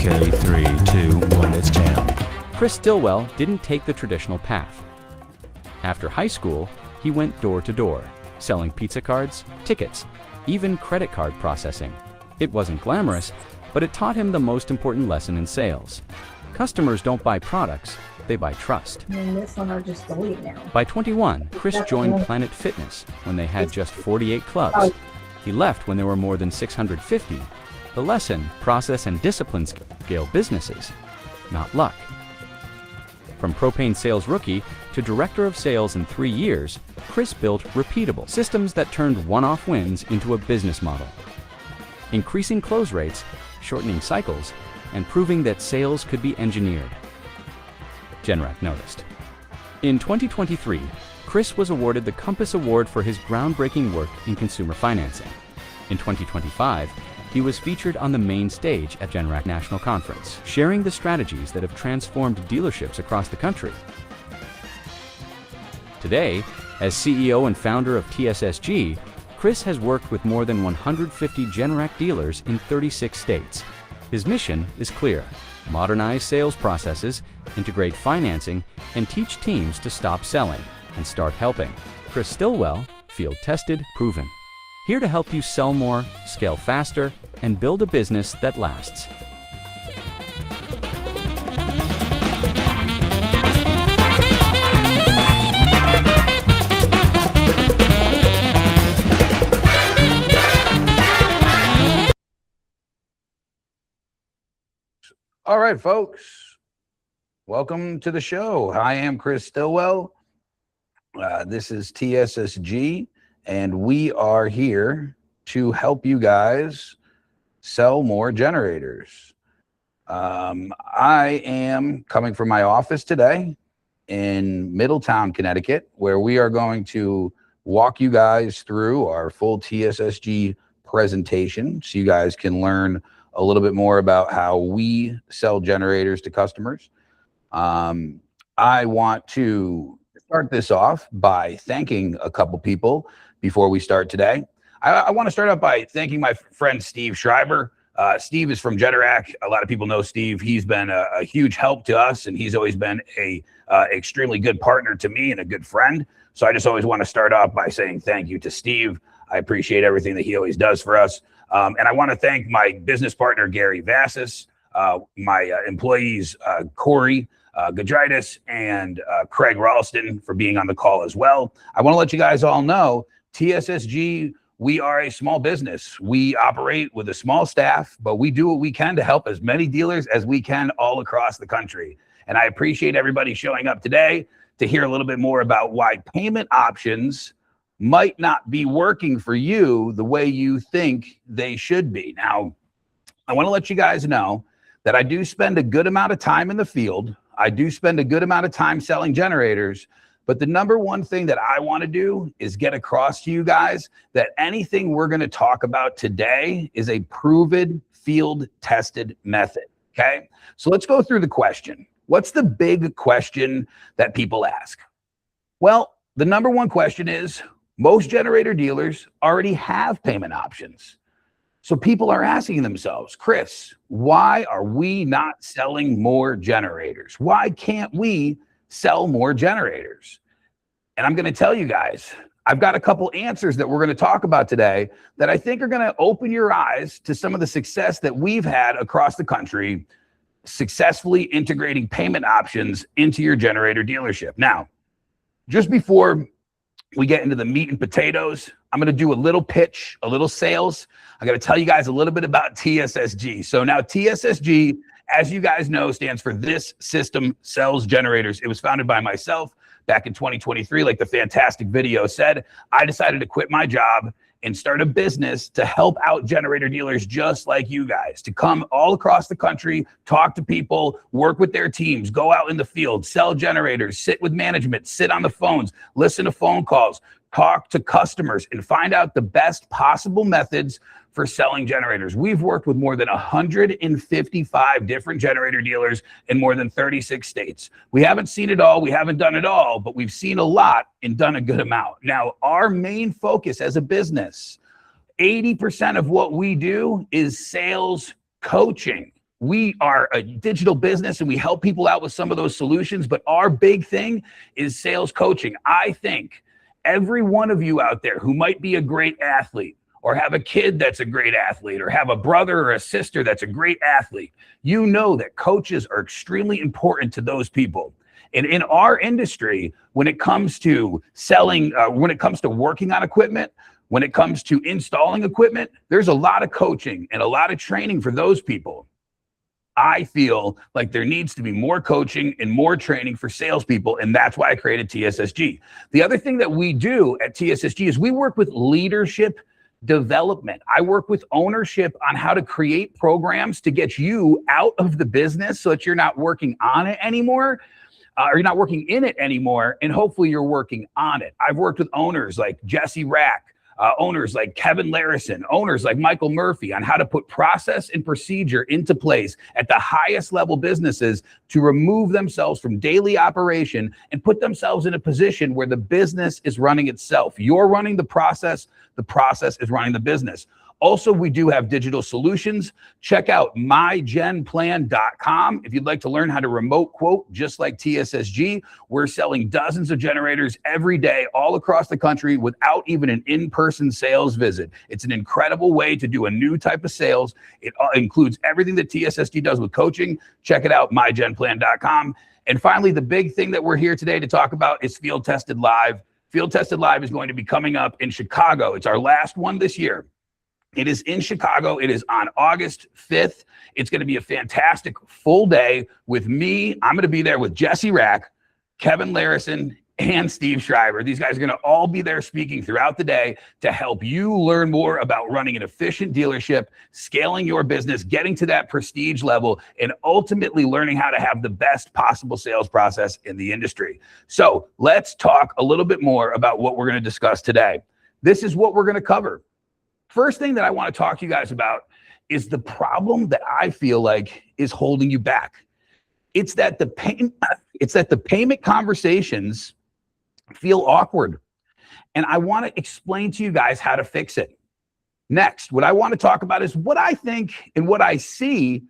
Okay, 3, 2, 1, it's jam. Chris Stilwell didn't take the traditional path. After high school, he went door to door, selling pizza cards, tickets, even credit card processing. It wasn't glamorous, but it taught him the most important lesson in sales. Customers don't buy products, they buy trust. And this one I'll just delete now. By 21, Chris joined Planet Fitness when they had just 48 clubs. He left when there were more than 650. The lesson, process and discipline scale businesses, not luck. From propane sales rookie to director of sales in 3 years, Chris built repeatable systems that turned one-off wins into a business model, increasing close rates, shortening cycles, and proving that sales could be engineered. Generac noticed. In 2023, Chris was awarded the Compass Award for his groundbreaking work in consumer financing. In 2025, he was featured on the main stage at Generac National Conference, sharing the strategies that have transformed dealerships across the country. Today, as CEO and founder of TSSG, Chris has worked with more than 150 Generac dealers in 36 states. His mission is clear: modernize sales processes, integrate financing, and teach teams to stop selling and start helping. Chris Stilwell, field tested, proven. Here to help you sell more, scale faster, and build a business that lasts. All right, folks, welcome to the show. I am Chris Stilwell. This is TSSG, and we are here to help you guys sell more generators. I am coming from my office today in Middletown, Connecticut, where we are going to walk you guys through our full TSSG presentation so you guys can learn a little bit more about how we sell generators to customers. I want to start this off by thanking a couple people before we start today. I want to start off by thanking my friend Steve Schreiber. Steve is from Generac. A lot of people know Steve. He's been a huge help to us, and he's always been a extremely good partner to me and a good friend. So I just always want to start off by saying thank you to Steve. I appreciate everything that he always does for us. And I want to thank my business partner, Gary Vassis, my employees, Corey Gudritis and Craig Ralston, for being on the call as well. I want to let you guys all know, TSSG, we are a small business. We operate with a small staff, but we do what we can to help as many dealers as we can all across the country. And I appreciate everybody showing up today to hear a little bit more about why payment options might not be working for you the way you think they should be. Now, I want to let you guys know that I do spend a good amount of time in the field. I do spend a good amount of time selling generators, but the number one thing that I want to do is get across to you guys that anything we're going to talk about today is a proven, field-tested method, okay? So let's go through the question. What's the big question that people ask? Well, the number one question is, most generator dealers already have payment options. So people are asking themselves, Chris, why are we not selling more generators? Why can't we sell more generators? And I'm going to tell you guys, I've got a couple answers that we're going to talk about today that I think are going to open your eyes to some of the success that we've had across the country, successfully integrating payment options into your generator dealership. Now, just before we get into the meat and potatoes, I'm going to do a little pitch, a little sales. I'm going to tell you guys a little bit about TSSG. So now TSSG, as you guys know, stands for This System Sells Generators. It was founded by myself back in 2023. Like the fantastic video said, I decided to quit my job and start a business to help out generator dealers just like you guys, to come all across the country, talk to people, work with their teams, go out in the field, sell generators, sit with management, sit on the phones, listen to phone calls, talk to customers, and find out the best possible methods for selling generators. We've worked with more than 155 different generator dealers in more than 36 states. We haven't seen it all, we haven't done it all, but we've seen a lot and done a good amount. Now, our main focus as a business, 80% of what we do is sales coaching. We are a digital business and we help people out with some of those solutions, but our big thing is sales coaching. I think every one of you out there who might be a great athlete or have a kid that's a great athlete or have a brother or a sister that's a great athlete, you know that coaches are extremely important to those people. And in our industry, when it comes to selling, when it comes to working on equipment, when it comes to installing equipment, there's a lot of coaching and a lot of training for those people. I feel like there needs to be more coaching and more training for salespeople, and that's why I created TSSG. The other thing that we do at TSSG is we work with leadership development. I work with ownership on how to create programs to get you out of the business so that you're not working on it anymore, or you're not working in it anymore, and hopefully you're working on it. I've worked with owners like Jesse Rack, owners like Kevin Larison, owners like Michael Murphy on how to put process and procedure into place at the highest level businesses to remove themselves from daily operation and put themselves in a position where the business is running itself. You're running the process is running the business. Also, we do have digital solutions. Check out mygenplan.com. If you'd like to learn how to remote quote, just like TSSG, we're selling dozens of generators every day all across the country without even an in-person sales visit. It's an incredible way to do a new type of sales. It includes everything that TSSG does with coaching. Check it out, mygenplan.com. And finally, the big thing that we're here today to talk about is Field Tested Live. Field Tested Live is going to be coming up in Chicago. It's our last one this year. It is in Chicago. It is on August 5th. It's going to be a fantastic full day with me. I'm going to be there with Jesse Rack, Kevin Larison, and Steve Schreiber. These guys are going to all be there speaking throughout the day to help you learn more about running an efficient dealership, scaling your business, getting to that prestige level, and ultimately learning how to have the best possible sales process in the industry. So let's talk a little bit more about what we're going to discuss today. This is what we're going to cover. First thing that I want to talk to you guys about is the problem that I feel like is holding you back. It's that the payment conversations feel awkward. And I want to explain to you guys how to fix it. Next, what I want to talk about is what I think and what I see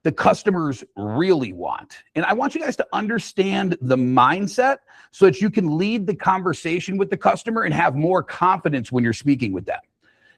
the customers really want. And I want you guys to understand the mindset so that you can lead the conversation with the customer and have more confidence when you're speaking with them.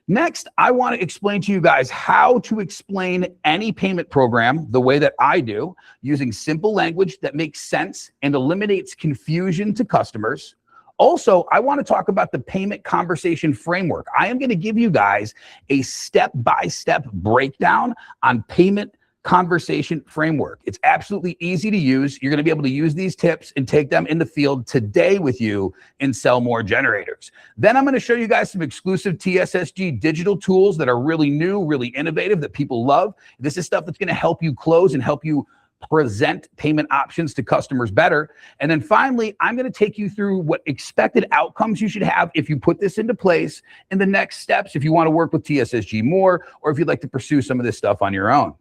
Next, I want to explain to you guys how to explain any payment program the way that I do, using simple language that makes sense and eliminates confusion to customers. Also, I want to talk about the payment conversation framework. I am going to give you guys a step-by-step breakdown on payment conversation framework. It's absolutely easy to use. You're going to be able to use these tips and take them in the field today with you and sell more generators. Then I'm going to show you guys some exclusive TSSG digital tools that are really new, really innovative, that people love. This is stuff that's going to help you close and help you present payment options to customers better. And then finally, I'm going to take you through what expected outcomes you should have if you put this into place, and the next steps if you want to work with TSSG more, or if you'd like to pursue some of this stuff on your own.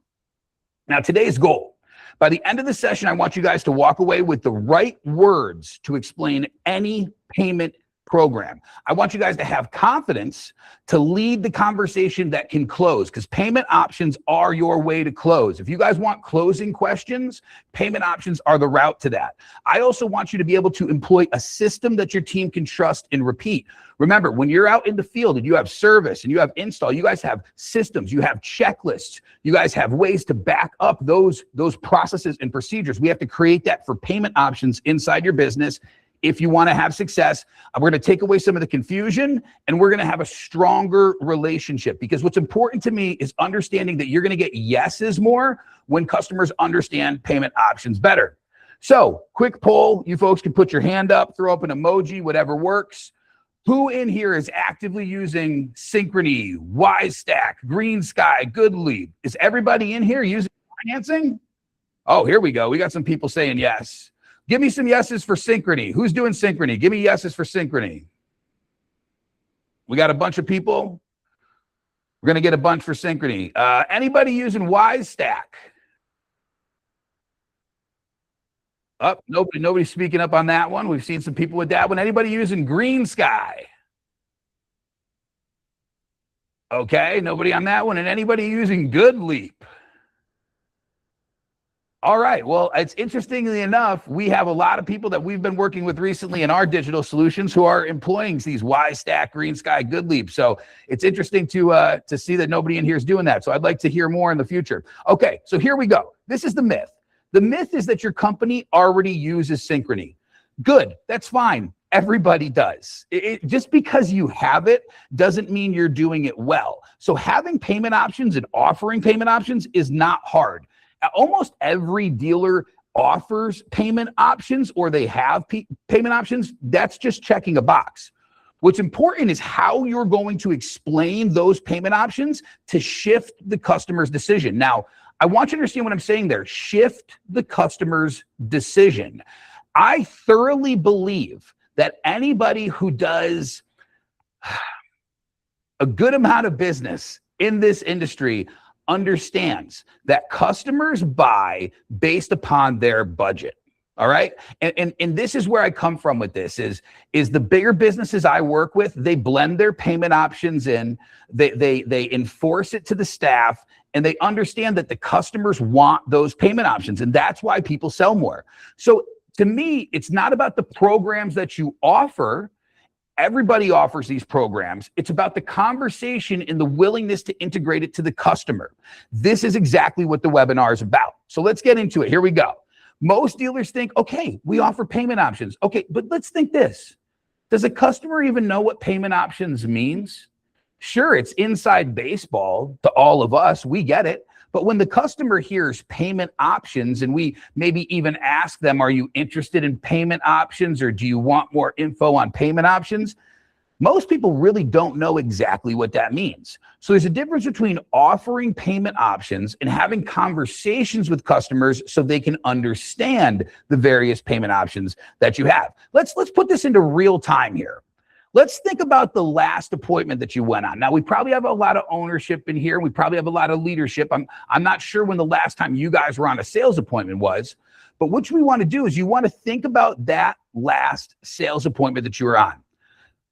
Now, today's goal, by the end of the session, I want you guys to walk away with the right words to explain any payment program. I want you guys to have confidence to lead the conversation that can close, because payment options are your way to close. If you guys want closing questions, payment options are the route to that. I also want you to be able to employ a system that your team can trust and repeat. Remember, when you're out in the field and you have service and you have install, you guys have systems, you have checklists, you guys have ways to back up those processes and procedures. We have to create that for payment options inside your business. If you want to have success, we're going to take away some of the confusion and we're going to have a stronger relationship, because what's important to me is understanding that you're going to get yeses more when customers understand payment options better. So, quick poll, you folks can put your hand up, throw up an emoji, whatever works. Who in here is actively using Synchrony, WiseStack, Green Sky, GoodLeap? Is everybody in here using financing? Oh, here we go. We got some people saying yes. Give me some yeses for Synchrony. Who's doing Synchrony? Give me yeses for Synchrony. We got a bunch of people. We're going to get a bunch for Synchrony. Anybody using WiseStack? Oh, nobody's speaking up on that one. We've seen some people with that one. Anybody using Green Sky? Okay, nobody on that one. And anybody using GoodLeap? All right. Well, it's interestingly enough, we have a lot of people that we've been working with recently in our digital solutions who are employing these Y-Stack, Green Sky, Good Leap. So it's interesting to see that nobody in here is doing that. So I'd like to hear more in the future. Okay, so here we go. This is the myth. The myth is that your company already uses Synchrony. Good. That's fine. Everybody does. Just because you have it doesn't mean you're doing it well. So having payment options and offering payment options is not hard. Almost every dealer offers payment options, or they have payment options. That's just checking a box. What's important is how you're going to explain those payment options to shift the customer's decision. Now, I want you to understand what I'm saying there. Shift the customer's decision. I thoroughly believe that anybody who does a good amount of business in this industry understands that customers buy based upon their budget. All right. And this is where I come from with this is the bigger businesses I work with, they blend their payment options in, they enforce it to the staff, and they understand that the customers want those payment options. And that's why people sell more. So to me, it's not about the programs that you offer. Everybody offers these programs. It's about the conversation and the willingness to integrate it to the customer. This is exactly what the webinar is about. So let's get into it. Here we go. Most dealers think, okay, we offer payment options. Okay, but let's think this. Does a customer even know what payment options means? Sure, it's inside baseball to all of us. We get it. But when the customer hears payment options and we maybe even ask them, are you interested in payment options or do you want more info on payment options? Most people really don't know exactly what that means. So there's a difference between offering payment options and having conversations with customers so they can understand the various payment options that you have. Let's put this into real time here. Let's think about the last appointment that you went on. Now, we probably have a lot of ownership in here. We probably have a lot of leadership. I'm not sure when the last time you guys were on a sales appointment was, but what we want to do is you want to think about that last sales appointment that you were on.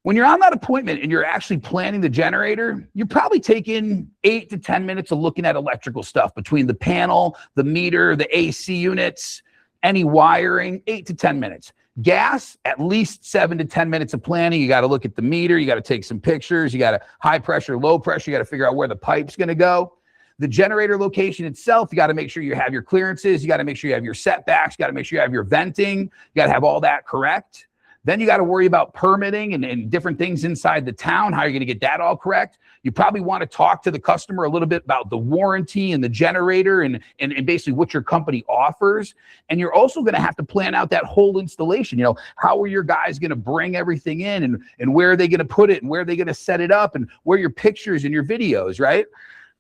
When you're on that appointment and you're actually planning the generator, you're probably taking 8 to 10 minutes of looking at electrical stuff between the panel, the meter, the AC units, any wiring, 8 to 10 minutes. Gas, at least 7 to 10 minutes of planning. You got to look at the meter. You got to take some pictures. You got to high pressure, low pressure. You got to figure out where the pipe's going to go. The generator location itself, you got to make sure you have your clearances. You got to make sure you have your setbacks. You got to make sure you have your venting. You got to have all that correct. Then you got to worry about permitting and different things inside the town. How are you going to get that all correct? You probably want to talk to the customer a little bit about the warranty and the generator and basically what your company offers. And you're also going to have to plan out that whole installation. You know, how are your guys going to bring everything in and where are they going to put it and where are they going to set it up and where your pictures and your videos, right?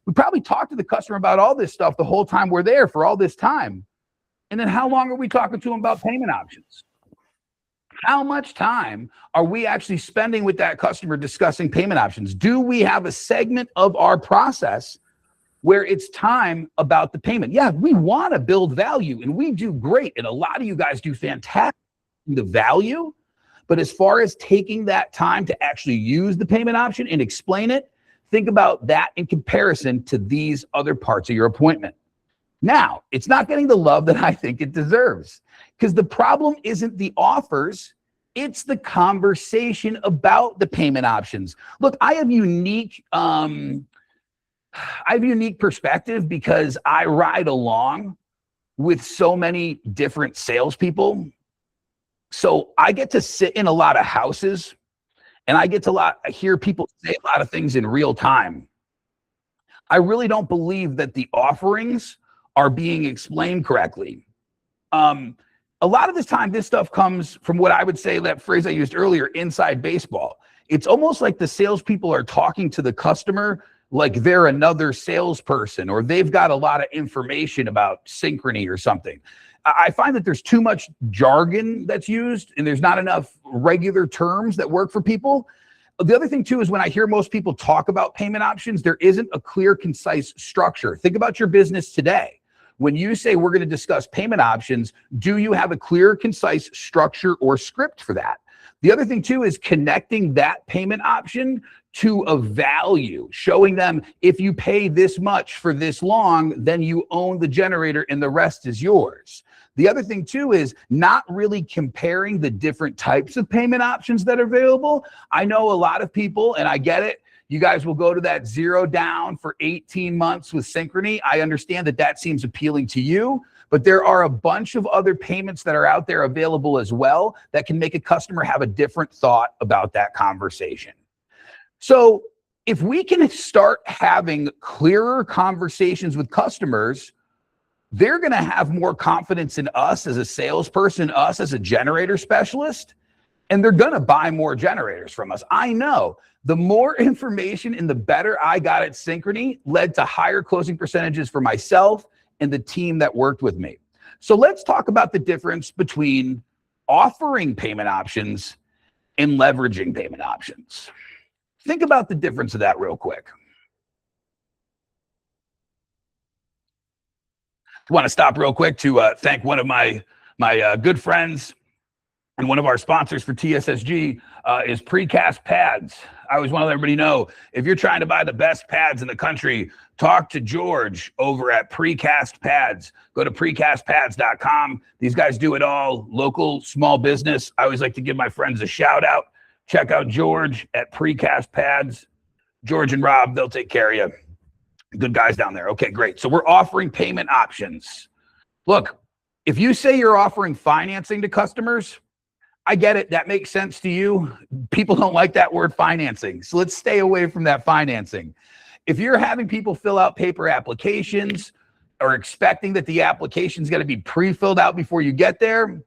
We probably talked to the customer about all this stuff the whole time we're there for all this time. And then how long are we talking to them about payment options? How much time are we actually spending with that customer discussing payment options? Do we have a segment of our process where it's time about the payment? Yeah, we want to build value and we do great. And a lot of you guys do fantastic in the value. But as far as taking that time to actually use the payment option and explain it, think about that in comparison to these other parts of your appointment. Now, it's not getting the love that I think it deserves because the problem isn't the offers, it's the conversation about the payment options. Look, I have unique perspective because I ride along with so many different salespeople. So I get to sit in a lot of houses and I get to hear people say a lot of things in real time. I really don't believe that the offerings are being explained correctly. A lot of this time, this stuff comes from what I would say, that phrase I used earlier, inside baseball. It's almost like the salespeople are talking to the customer like they're another salesperson, or they've got a lot of information about Synchrony or something. I find that there's too much jargon that's used and there's not enough regular terms that work for people. The other thing too is when I hear most people talk about payment options, there isn't a clear, concise structure. Think about your business today. When you say we're going to discuss payment options, do you have a clear, concise structure or script for that? The other thing too is connecting that payment option to a value, showing them if you pay this much for this long, then you own the generator and the rest is yours. The other thing too is not really comparing the different types of payment options that are available. I know a lot of people, and I get it, you guys will go to that 0 down for 18 months with Synchrony. I understand that that seems appealing to you, but there are a bunch of other payments that are out there available as well that can make a customer have a different thought about that conversation. So if we can start having clearer conversations with customers, they're going to have more confidence in us as a salesperson, us as a generator specialist, and they're going to buy more generators from us. I know the more information and the better I got at Synchrony led to higher closing percentages for myself and the team that worked with me. So let's talk about the difference between offering payment options and leveraging payment options. Think about the difference of that real quick. I want to stop real quick to thank one of my good friends and one of our sponsors for TSSG is Precast Pads. I always want to let everybody know, if you're trying to buy the best pads in the country, talk to George over at Precast Pads. Go to precastpads.com. These guys do it all, local, small business. I always like to give my friends a shout out. Check out George at Precast Pads. George and Rob, they'll take care of you. Good guys down there. Okay, great. So we're offering payment options. Look, if you say you're offering financing to customers, I get it. That makes sense to you. People don't like that word financing. So let's stay away from that financing. If you're having people fill out paper applications or expecting that the application's going to be pre-filled out before you get there,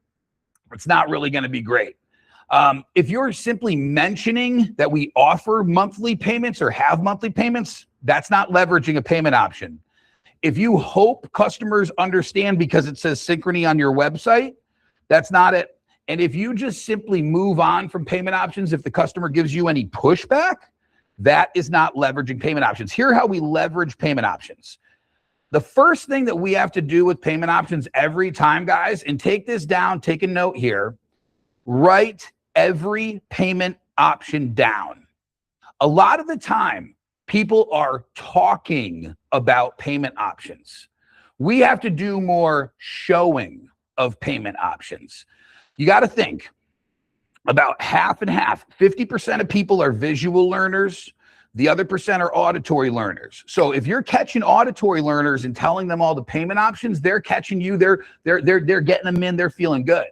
it's not really going to be great. If you're simply mentioning that we offer monthly payments or have monthly payments, that's not leveraging a payment option. If you hope customers understand because it says Synchrony on your website, that's not it. And if you just simply move on from payment options, if the customer gives you any pushback, that is not leveraging payment options. Here's how we leverage payment options. The first thing that we have to do with payment options every time, guys, and take this down, take a note here, write every payment option down. A lot of the time, people are talking about payment options. We have to do more showing of payment options. You got to think about half and half. 50% of people are visual learners. The other percent are auditory learners. So if you're catching auditory learners and telling them all the payment options, they're catching you. They're getting them in. They're feeling good.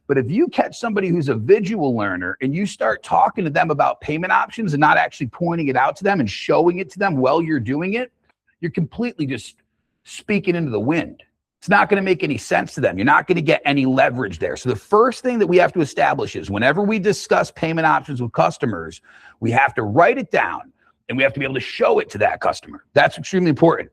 But if you catch somebody who's a visual learner and you start talking to them about payment options and not actually pointing it out to them and showing it to them while you're doing it, you're completely just speaking into the wind. It's not going to make any sense to them. You're not going to get any leverage there. So the first thing that we have to establish is whenever we discuss payment options with customers, we have to write it down and we have to be able to show it to that customer. That's extremely important.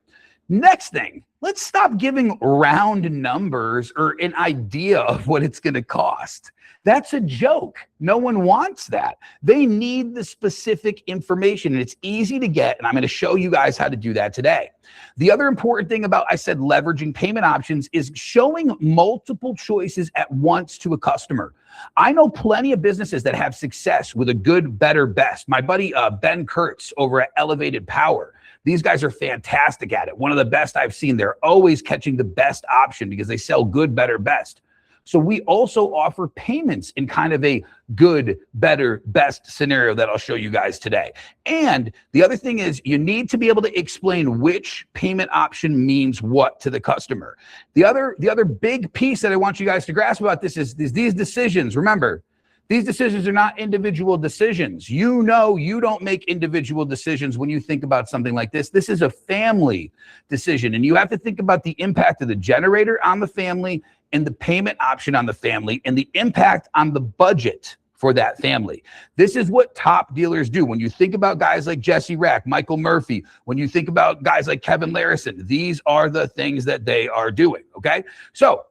Next thing, let's stop giving round numbers or an idea of what it's going to cost. That's a joke. No one wants that. They need the specific information, and it's easy to get, and I'm going to show you guys how to do that today. The other important thing about, I said, leveraging payment options is showing multiple choices at once to a customer. I know plenty of businesses that have success with a good, better, best. My buddy Ben Kurtz over at Elevated Power. These guys are fantastic at it. One of the best I've seen. They're always catching the best option because they sell good, better, best. So we also offer payments in kind of a good, better, best scenario that I'll show you guys today. And the other thing is you need to be able to explain which payment option means what to the customer. The other big piece that I want you guys to grasp about this is these decisions. Remember, these decisions are not individual decisions. You know, you don't make individual decisions when you think about something like this. This is a family decision, and you have to think about the impact of the generator on the family and the payment option on the family and the impact on the budget for that family. This is what top dealers do. When you think about guys like Jesse Rack, Michael Murphy, when you think about guys like Kevin Larison, these are the things that they are doing, okay? So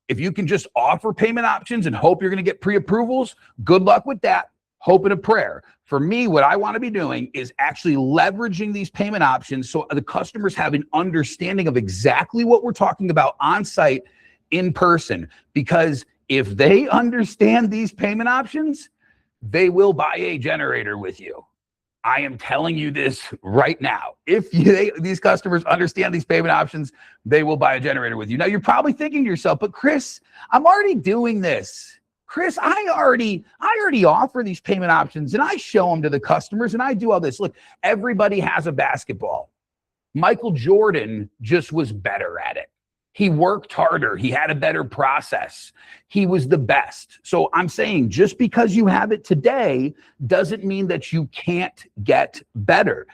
if you can just offer payment options and hope you're going to get pre-approvals, good luck with that. Hope and a prayer. For me, what I want to be doing is actually leveraging these payment options so the customers have an understanding of exactly what we're talking about on site, in person. Because if they understand these payment options, they will buy a generator with you. I am telling you this right now. If these customers understand these payment options, they will buy a generator with you. Now, you're probably thinking to yourself, but Chris, I'm already doing this. Chris, I already offer these payment options and I show them to the customers and I do all this. Look, everybody has a basketball. Michael Jordan just was better at it. He worked harder. He had a better process. He was the best. So I'm saying just because you have it today doesn't mean that you can't get better.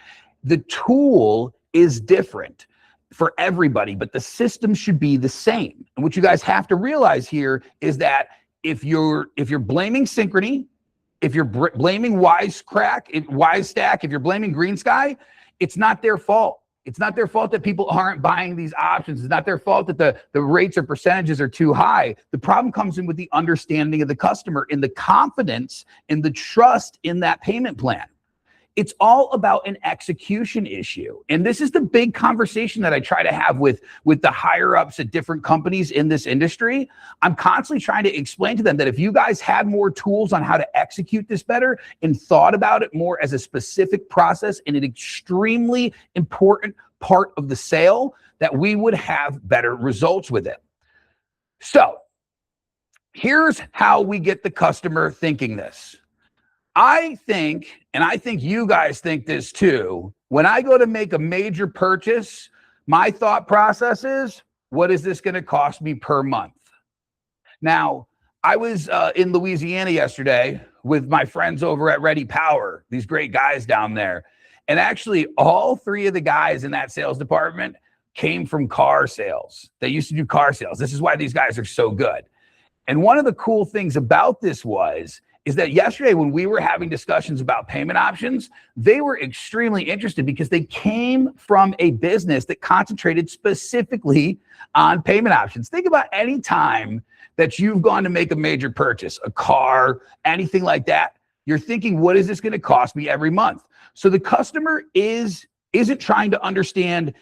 The tool is different for everybody, but the system should be the same. And what you guys have to realize here is that if you're blaming Synchrony, if you're blaming Wisestack, if you're blaming Green Sky, it's not their fault. It's not their fault that people aren't buying these options. It's not their fault that the rates or percentages are too high. The problem comes in with the understanding of the customer, in the confidence, in the trust in that payment plan. It's all about an execution issue. And this is the big conversation that I try to have with the higher ups at different companies in this industry. I'm constantly trying to explain to them that if you guys had more tools on how to execute this better and thought about it more as a specific process and an extremely important part of the sale, that we would have better results with it. So here's how we get the customer thinking this. I think, and I think you guys think this too, when I go to make a major purchase, my thought process is, what is this going to cost me per month? Now, I was in Louisiana yesterday with my friends over at Ready Power, these great guys down there. And actually, all three of the guys in that sales department came from car sales. They used to do car sales. This is why these guys are so good. And one of the cool things about this is that yesterday when we were having discussions about payment options, they were extremely interested because they came from a business that concentrated specifically on payment options. Think about any time that you've gone to make a major purchase, a car, anything like that. You're thinking, what is this going to cost me every month? So the customer isn't trying to understand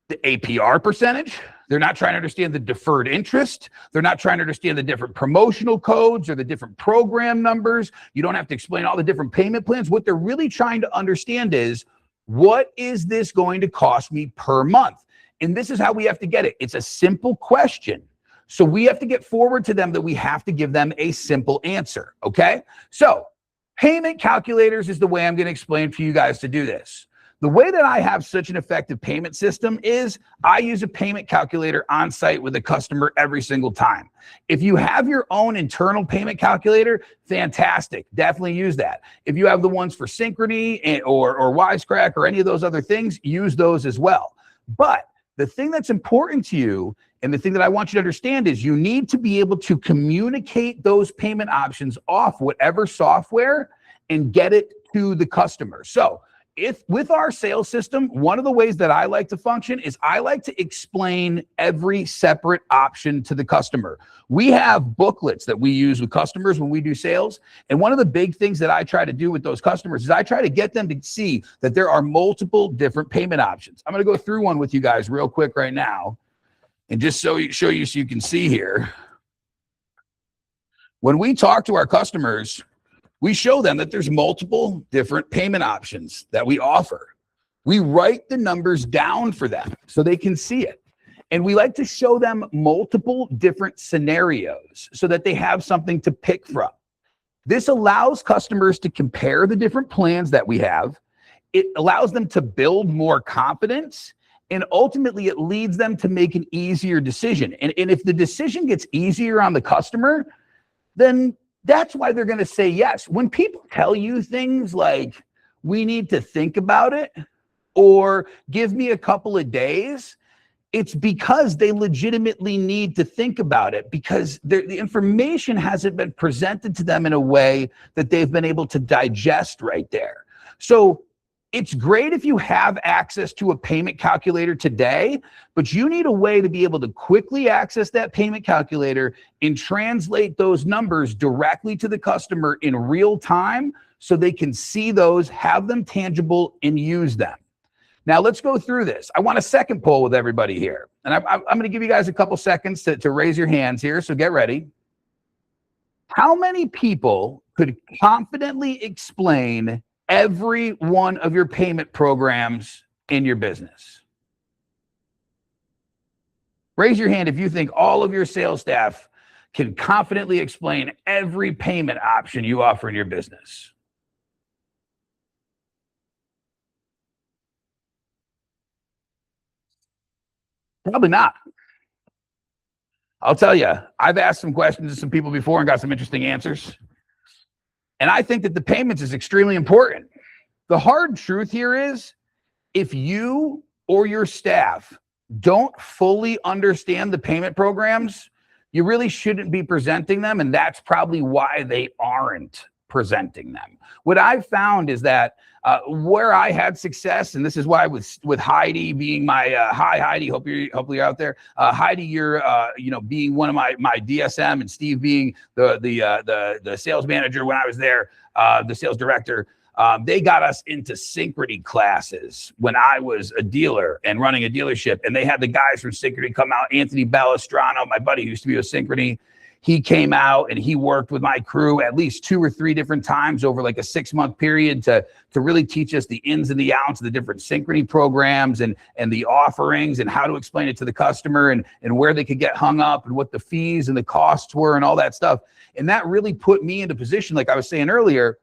the APR percentage. They're not trying to understand the deferred interest. They're not trying to understand the different promotional codes or the different program numbers. You don't have to explain all the different payment plans. What they're really trying to understand is, what is this going to cost me per month? And this is how we have to get it. It's a simple question. So we have to get forward to them that we have to give them a simple answer, okay? So payment calculators is the way I'm going to explain for you guys to do this. The way that I have such an effective payment system is I use a payment calculator on site with a customer every single time. If you have your own internal payment calculator, fantastic. Definitely use that. If you have the ones for Synchrony or Wisestack or any of those other things, use those as well. But the thing that's important to you and the thing that I want you to understand is you need to be able to communicate those payment options off whatever software and get it to the customer. So if with our sales system, one of the ways that I like to function is I like to explain every separate option to the customer. We have booklets that we use with customers when we do sales. And one of the big things that I try to do with those customers is I try to get them to see that there are multiple different payment options. I'm going to go through one with you guys real quick right now and just show you so you can see here. When we talk to our customers, we show them that there's multiple different payment options that we offer. We write the numbers down for them so they can see it. And we like to show them multiple different scenarios so that they have something to pick from. This allows customers to compare the different plans that we have. It allows them to build more confidence. And ultimately, it leads them to make an easier decision. And if the decision gets easier on the customer, then that's why they're going to say yes. When people tell you things like, we need to think about it, or give me a couple of days, it's because they legitimately need to think about it, because the information hasn't been presented to them in a way that they've been able to digest right there. So it's great if you have access to a payment calculator today, but you need a way to be able to quickly access that payment calculator and translate those numbers directly to the customer in real time so they can see those, have them tangible, and use them. Now, let's go through this. I want a second poll with everybody here. And I'm going to give you guys a couple seconds to raise your hands here, so get ready. How many people could confidently explain every one of your payment programs in your business? Raise your hand if you think all of your sales staff can confidently explain every payment option you offer in your business. Probably not. I'll tell you, I've asked some questions to some people before and got some interesting answers. And I think that the payments is extremely important. The hard truth here is, if you or your staff don't fully understand the payment programs, you really shouldn't be presenting them. And that's probably why they aren't presenting them. What I've found is that where I had success, and this is why with Heidi being my hi Heidi, hopefully you're out there. Heidi, you're being one of my DSM, and Steve being the sales manager when I was there, the sales director. They got us into Synchrony classes when I was a dealer and running a dealership, and they had the guys from Synchrony come out. Anthony Balistrano, my buddy who used to be with Synchrony, he came out and he worked with my crew at least 2 or 3 different times over like a 6-month period to really teach us the ins and the outs of the different Synchrony programs and the offerings and how to explain it to the customer and where they could get hung up and what the fees and the costs were and all that stuff. And that really put me into position, like I was saying earlier,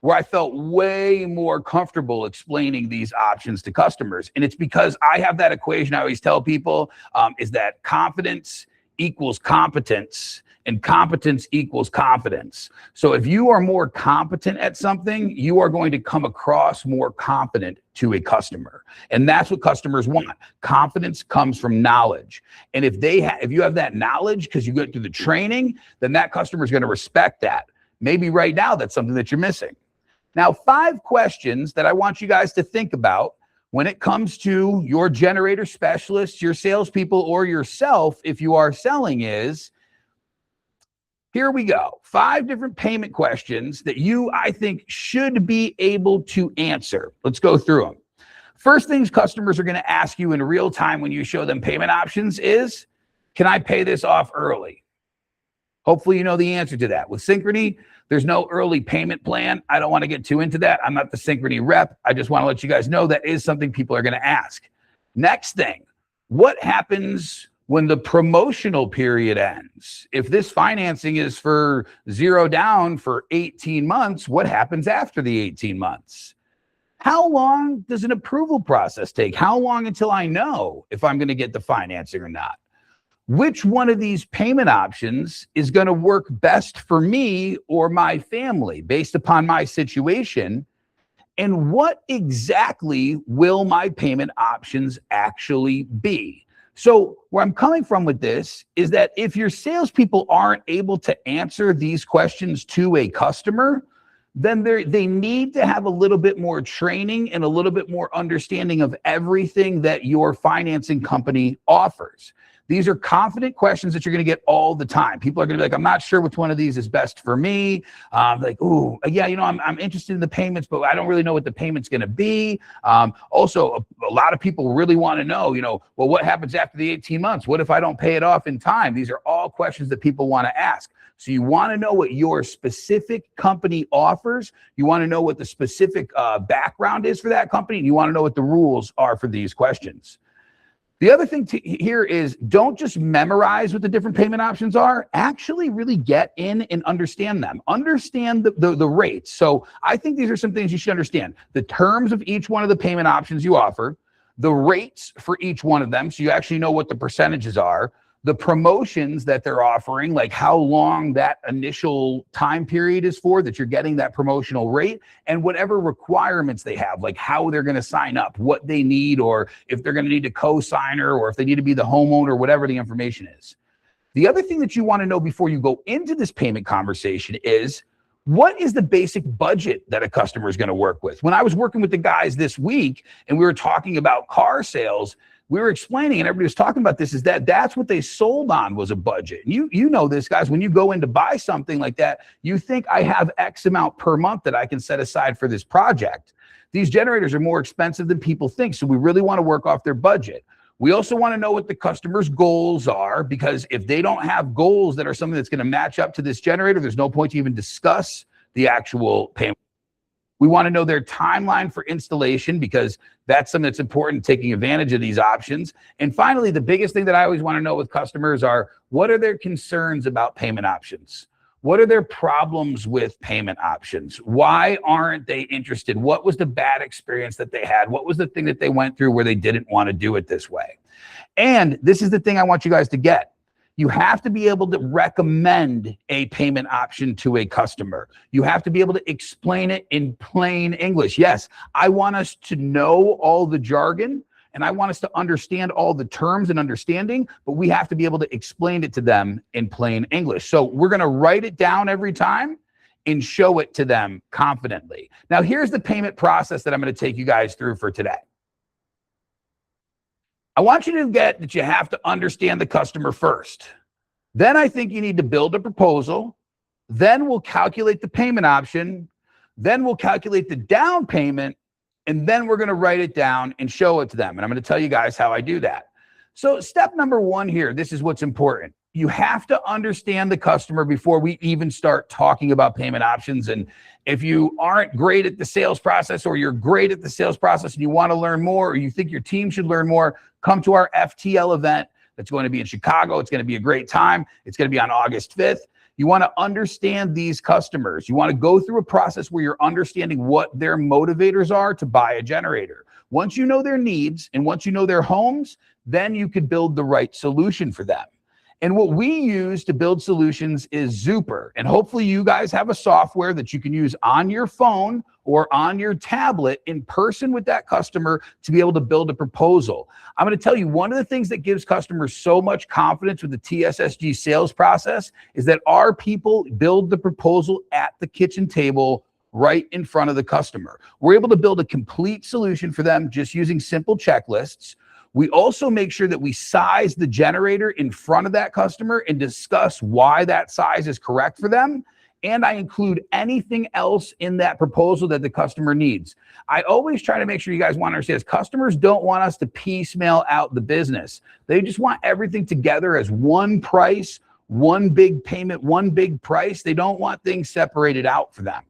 where I felt way more comfortable explaining these options to customers. And it's because I have that equation I always tell people, is that confidence equals competence, and competence equals confidence. So if you are more competent at something, you are going to come across more confident to a customer. And that's what customers want. Confidence comes from knowledge. And if you have that knowledge because you go through the training, then that customer is going to respect that. Maybe right now that's something that you're missing. Now, 5 questions that I want you guys to think about when it comes to your generator specialists, your salespeople, or yourself, if you are selling, is, here we go. 5 different payment questions that I think, should be able to answer. Let's go through them. First things customers are going to ask you in real time when you show them payment options is, can I pay this off early? Hopefully you know the answer to that. With Synchrony, there's no early payment plan. I don't want to get too into that. I'm not the Synchrony rep. I just want to let you guys know that is something people are going to ask. Next thing, what happens when the promotional period ends? If this financing is for 0 down for 18 months, what happens after the 18 months? How long does an approval process take? How long until I know if I'm going to get the financing or not? Which one of these payment options is going to work best for me or my family based upon my situation? And what exactly will my payment options actually be? So where I'm coming from with this is that if your salespeople aren't able to answer these questions to a customer, then they need to have a little bit more training and a little bit more understanding of everything that your financing company offers. These are confident questions that you're going to get all the time. People are going to be like, I'm not sure which one of these is best for me. Like, ooh, yeah, I'm interested in the payments, but I don't really know what the payment's going to be. Also, a lot of people really want to know, well, what happens after the 18 months? What if I don't pay it off in time? These are all questions that people want to ask. So you want to know what your specific company offers. You want to know what the specific background is for that company. And you want to know what the rules are for these questions. The other thing here is, don't just memorize what the different payment options are. Actually really get in and understand them. Understand the rates. So I think these are some things you should understand. The terms of each one of the payment options you offer, the rates for each one of them, so you actually know what the percentages are, the promotions that they're offering, like how long that initial time period is for that you're getting that promotional rate, and whatever requirements they have, like how they're going to sign up, what they need, or if they're going to need a co-signer, or if they need to be the homeowner, whatever the information is. The other thing that you want to know before you go into this payment conversation is, what is the basic budget that a customer is going to work with? When I was working with the guys this week and we were talking about car sales, we were explaining, and everybody was talking about this, is that's what they sold on, was a budget. And you know this, guys, when you go in to buy something like that, you think, I have X amount per month that I can set aside for this project. These generators are more expensive than people think, so we really want to work off their budget. We also want to know what the customer's goals are, because if they don't have goals that are something that's going to match up to this generator, there's no point to even discuss the actual payment. We want to know their timeline for installation because that's something that's important, taking advantage of these options. And finally, the biggest thing that I always want to know with customers are, what are their concerns about payment options? What are their problems with payment options? Why aren't they interested? What was the bad experience that they had? What was the thing that they went through where they didn't want to do it this way? And this is the thing I want you guys to get. You have to be able to recommend a payment option to a customer. You have to be able to explain it in plain English. Yes, I want us to know all the jargon and I want us to understand all the terms and understanding, but we have to be able to explain it to them in plain English. So we're going to write it down every time and show it to them confidently. Now, here's the payment process that I'm going to take you guys through for today. I want you to get that you have to understand the customer first. Then I think you need to build a proposal. Then we'll calculate the payment option. Then we'll calculate the down payment. And then we're going to write it down and show it to them. And I'm going to tell you guys how I do that. So step number one here, this is what's important. You have to understand the customer before we even start talking about payment options. And if you aren't great at the sales process, or you're great at the sales process and you want to learn more, or you think your team should learn more, come to our FTL event that's going to be in Chicago. It's going to be a great time. It's going to be on August 5th. You want to understand these customers. You want to go through a process where you're understanding what their motivators are to buy a generator. Once you know their needs and once you know their homes, then you could build the right solution for them. And what we use to build solutions is Zooper. And hopefully you guys have a software that you can use on your phone or on your tablet in person with that customer to be able to build a proposal. I'm going to tell you, one of the things that gives customers so much confidence with the TSSG sales process is that our people build the proposal at the kitchen table right in front of the customer. We're able to build a complete solution for them just using simple checklists. We also make sure that we size the generator in front of that customer and discuss why that size is correct for them. And I include anything else in that proposal that the customer needs. I always try to make sure you guys want to understand this. Customers don't want us to piecemeal out the business. They just want everything together as one price, one big payment, one big price. They don't want things separated out for them.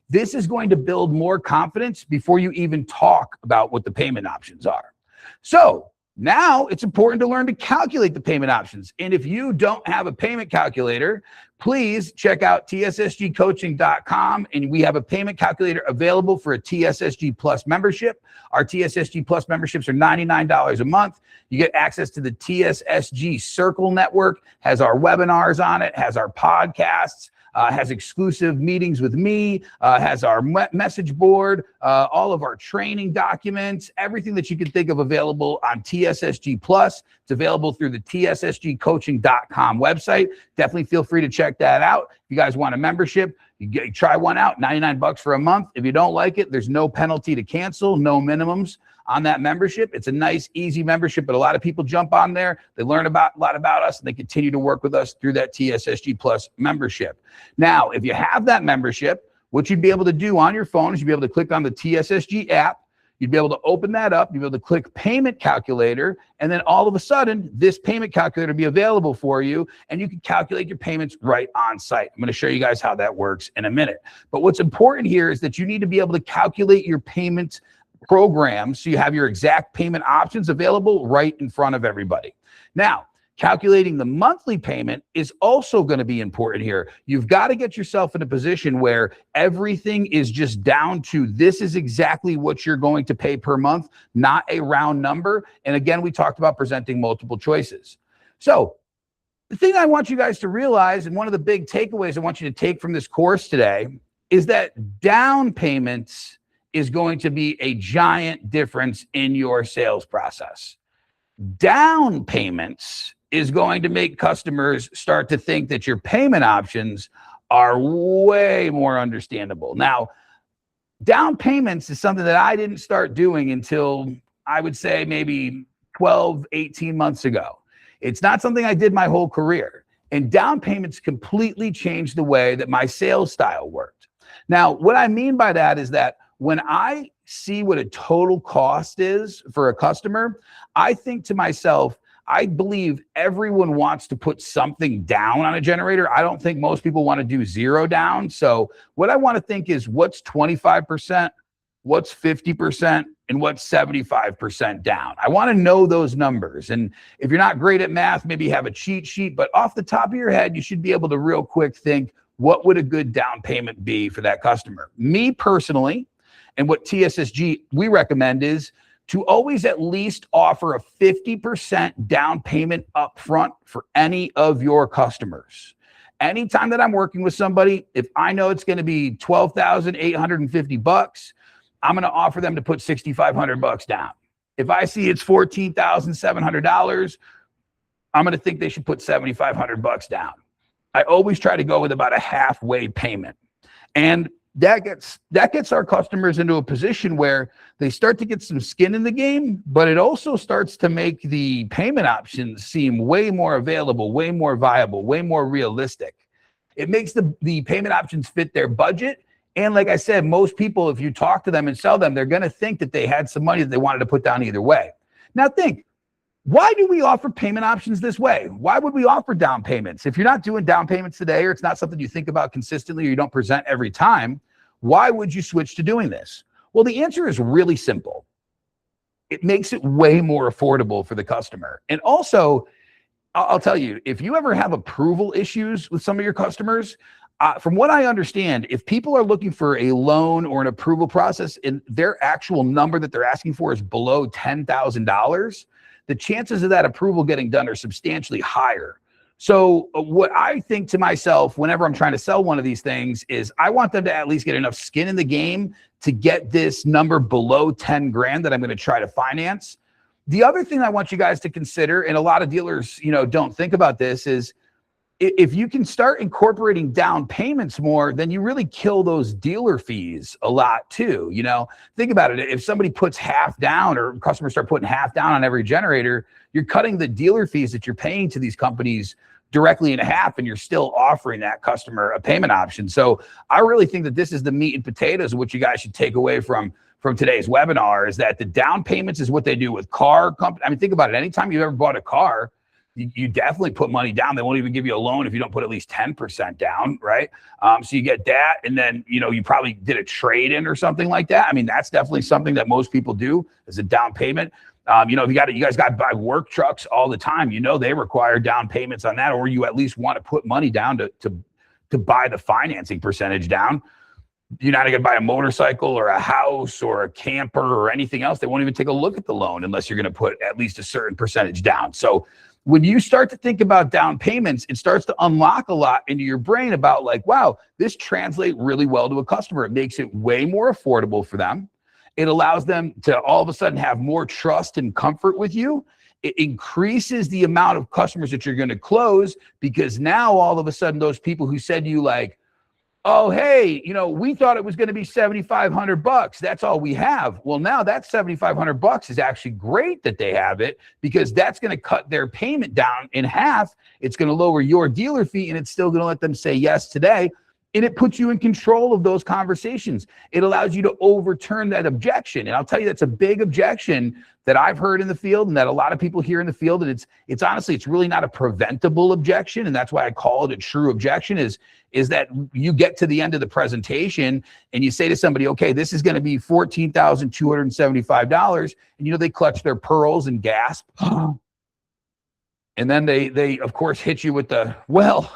This is going to build more confidence before you even talk about what the payment options are. So now it's important to learn to calculate the payment options. And if you don't have a payment calculator, please check out tssgcoaching.com. And we have a payment calculator available for a TSSG Plus membership. Our TSSG Plus memberships are $99 a month. You get access to the TSSG Circle Network, has our webinars on it, has our podcasts, has exclusive meetings with me, has our message board, all of our training documents, everything that you can think of available on TSSG Plus. It's available through the tssgcoaching.com website. Definitely feel free to check that out. If you guys want a membership, you try one out, $99 for a month. If you don't like it, there's no penalty to cancel, no minimums on that membership. It's a nice, easy membership, but a lot of people jump on there. They learn a lot about us, and they continue to work with us through that TSSG Plus membership. Now, if you have that membership, what you'd be able to do on your phone is you'd be able to click on the TSSG app. You'd be able to open that up. You'd be able to click payment calculator. And then all of a sudden, this payment calculator will be available for you. And you can calculate your payments right on site. I'm going to show you guys how that works in a minute. But what's important here is that you need to be able to calculate your payments program so you have your exact payment options available right in front of everybody. Now, calculating the monthly payment is also going to be important here. You've got to get yourself in a position where everything is just down to this is exactly what you're going to pay per month, not a round number. And again, we talked about presenting multiple choices. So the thing I want you guys to realize, and one of the big takeaways I want you to take from this course today, is that down payments is going to be a giant difference in your sales process. Down payments is going to make customers start to think that your payment options are way more understandable. Now, down payments is something that I didn't start doing until I would say maybe 12, 18 months ago. It's not something I did my whole career. And down payments completely changed the way that my sales style worked. Now, what I mean by that is that when I see what a total cost is for a customer, I think to myself, I believe everyone wants to put something down on a generator. I don't think most people want to do zero down. So what I want to think is what's 25%, what's 50%, and what's 75% down. I want to know those numbers. And if you're not great at math, maybe have a cheat sheet, but off the top of your head, you should be able to real quick think, what would a good down payment be for that customer? Me personally, and what TSSG we recommend is to always at least offer a 50% down payment upfront for any of your customers. Anytime that I'm working with somebody, if I know it's going to be $12,850, I'm going to offer them to put $6,500 down. If I see it's $14,700, I'm going to think they should put $7,500 down. I always try to go with about a halfway payment. And that gets our customers into a position where they start to get some skin in the game, but it also starts to make the payment options seem way more available, way more viable, way more realistic. It makes the payment options fit their budget. And like I said, most people, if you talk to them and sell them, they're going to think that they had some money that they wanted to put down either way. Now think, why do we offer payment options this way? Why would we offer down payments? If you're not doing down payments today, or it's not something you think about consistently, or you don't present every time, why would you switch to doing this? Well, the answer is really simple. It makes it way more affordable for the customer. And also, I'll tell you, if you ever have approval issues with some of your customers, from what I understand, if people are looking for a loan or an approval process and their actual number that they're asking for is below $10,000, the chances of that approval getting done are substantially higher. So what I think to myself whenever I'm trying to sell one of these things is I want them to at least get enough skin in the game to get this number below 10 grand that I'm going to try to finance. The other thing I want you guys to consider, and a lot of dealers, don't think about this, is if you can start incorporating down payments more, then you really kill those dealer fees a lot too. Think about it. If somebody puts half down or customers start putting half down on every generator, you're cutting the dealer fees that you're paying to these companies directly in half, and you're still offering that customer a payment option. So I really think that this is the meat and potatoes of what you guys should take away from today's webinar, is that the down payments is what they do with car companies. I mean, think about it. Anytime you've ever bought a car, you definitely put money down. They won't even give you a loan if you don't put at least 10% down, right? So you get that, and then you probably did a trade-in or something like that. I mean, that's definitely something that most people do as a down payment. If you guys got to buy work trucks all the time, they require down payments on that, or you at least want to put money down to buy the financing percentage down. You're not going to buy a motorcycle or a house or a camper or anything else. They won't even take a look at the loan unless you're going to put at least a certain percentage down. So when you start to think about down payments, it starts to unlock a lot into your brain about like, wow, this translates really well to a customer. It makes it way more affordable for them. It allows them to all of a sudden have more trust and comfort with you. It increases the amount of customers that you're going to close, because now all of a sudden those people who said to you like, oh, hey, we thought it was going to be $7,500. That's all we have. Well, now that $7,500 is actually great that they have it, because that's going to cut their payment down in half. It's going to lower your dealer fee, and it's still going to let them say yes today. And it puts you in control of those conversations. It allows you to overturn that objection. And I'll tell you, that's a big objection that I've heard in the field, and that a lot of people hear in the field. And it's honestly, it's really not a preventable objection. And that's why I call it a true objection, is that you get to the end of the presentation and you say to somebody, okay, this is going to be $14,275. And they clutch their pearls and gasp. And then they of course hit you with the, well,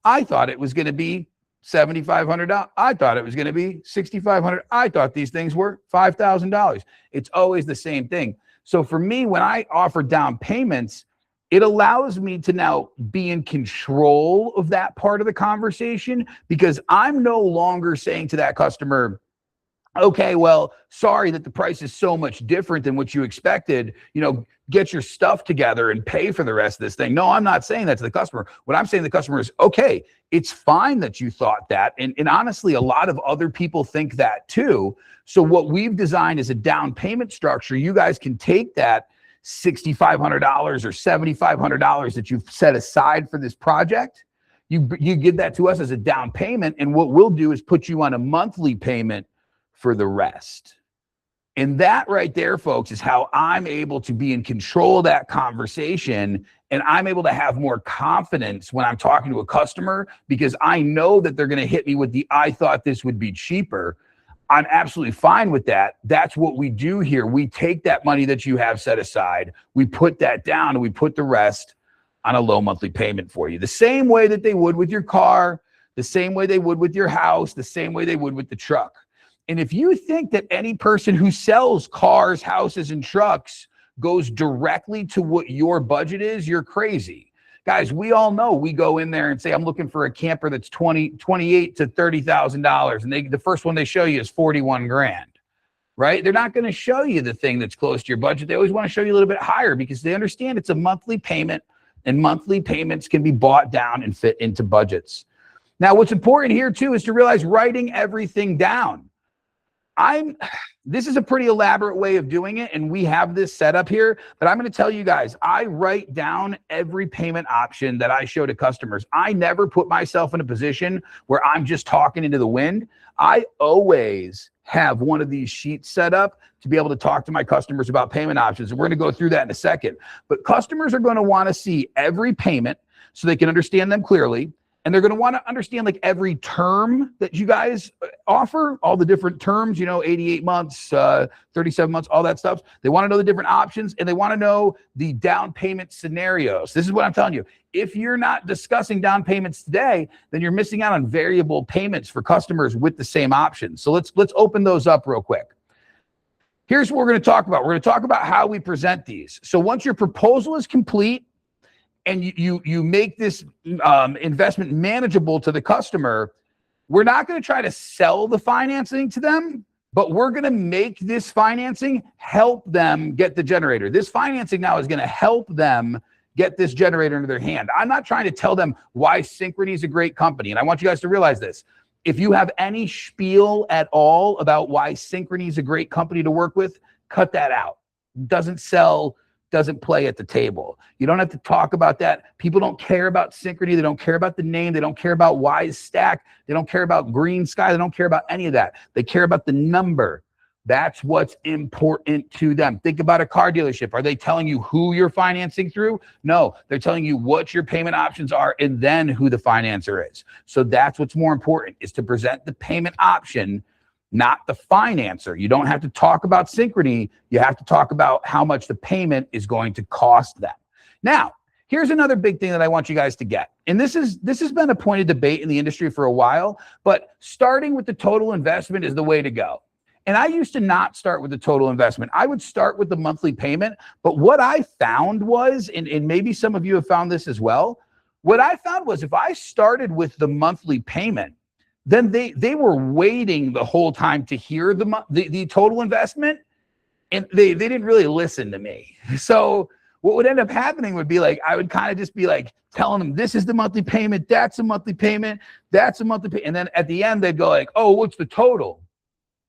I thought it was going to be $7,500. I thought it was going to be $6,500. I thought these things were $5,000. It's always the same thing. So for me, when I offer down payments, it allows me to now be in control of that part of the conversation, because I'm no longer saying to that customer, okay, well, sorry that the price is so much different than what you expected. Get your stuff together and pay for the rest of this thing. No, I'm not saying that to the customer. What I'm saying to the customer is, okay, it's fine that you thought that. And honestly, a lot of other people think that too. So what we've designed is a down payment structure. You guys can take that $6,500 or $7,500 that you've set aside for this project. You give that to us as a down payment. And what we'll do is put you on a monthly payment for the rest. And that right there, folks, is how I'm able to be in control of that conversation. And I'm able to have more confidence when I'm talking to a customer because I know that they're going to hit me with the, I thought this would be cheaper. I'm absolutely fine with that. That's what we do here. We take that money that you have set aside, we put that down, and we put the rest on a low monthly payment for you. The same way that they would with your car, the same way they would with your house, the same way they would with the truck. And if you think that any person who sells cars, houses, and trucks goes directly to what your budget is, you're crazy. Guys, we all know we go in there and say, I'm looking for a camper that's $28,000 to $30,000. And the first one they show you is 41 grand, right? They're not going to show you the thing that's close to your budget. They always want to show you a little bit higher because they understand it's a monthly payment and monthly payments can be bought down and fit into budgets. Now, what's important here too is to realize writing everything down. This is a pretty elaborate way of doing it, and we have this set up here, but I'm going to tell you guys, I write down every payment option that I show to customers. I never put myself in a position where I'm just talking into the wind. I always have one of these sheets set up to be able to talk to my customers about payment options, and we're going to go through that in a second. But customers are going to want to see every payment so they can understand them clearly. And they're going to want to understand like every term that you guys offer, all the different terms, 88 months, 37 months, all that stuff. They want to know the different options and they want to know the down payment scenarios. This is what I'm telling you. If you're not discussing down payments today, then you're missing out on variable payments for customers with the same options. So let's open those up real quick. Here's what we're going to talk about. We're going to talk about how we present these. So once your proposal is complete, and you make this investment manageable to the customer, we're not going to try to sell the financing to them, but we're going to make this financing help them get the generator. This financing now is going to help them get this generator into their hand. I'm not trying to tell them why Synchrony is a great company. And I want you guys to realize this. If you have any spiel at all about why Synchrony is a great company to work with, cut that out. Doesn't sell, doesn't play at the table. You don't have to talk about that. People don't care about Synchrony. They don't care about the name. They don't care about Wise Stack. They don't care about Green Sky. They don't care about any of that. They care about the number. That's what's important to them. Think about a car dealership. Are they telling you who you're financing through? No, they're telling you what your payment options are and then who the financer is. So that's what's more important, is to present the payment option, not the financer. You don't have to talk about Synchrony. You have to talk about how much the payment is going to cost them. Now, here's another big thing that I want you guys to get. And this has been a point of debate in the industry for a while, but starting with the total investment is the way to go. And I used to not start with the total investment. I would start with the monthly payment. But what I found was, and maybe some of you have found this as well, what I found was if I started with the monthly payment, then they were waiting the whole time to hear the total investment, and they didn't really listen to me. So what would end up happening would be like, I would kind of just be like telling them, this is the monthly payment, that's a monthly payment, that's a monthly payment. And then at the end, they'd go like, oh, what's the total?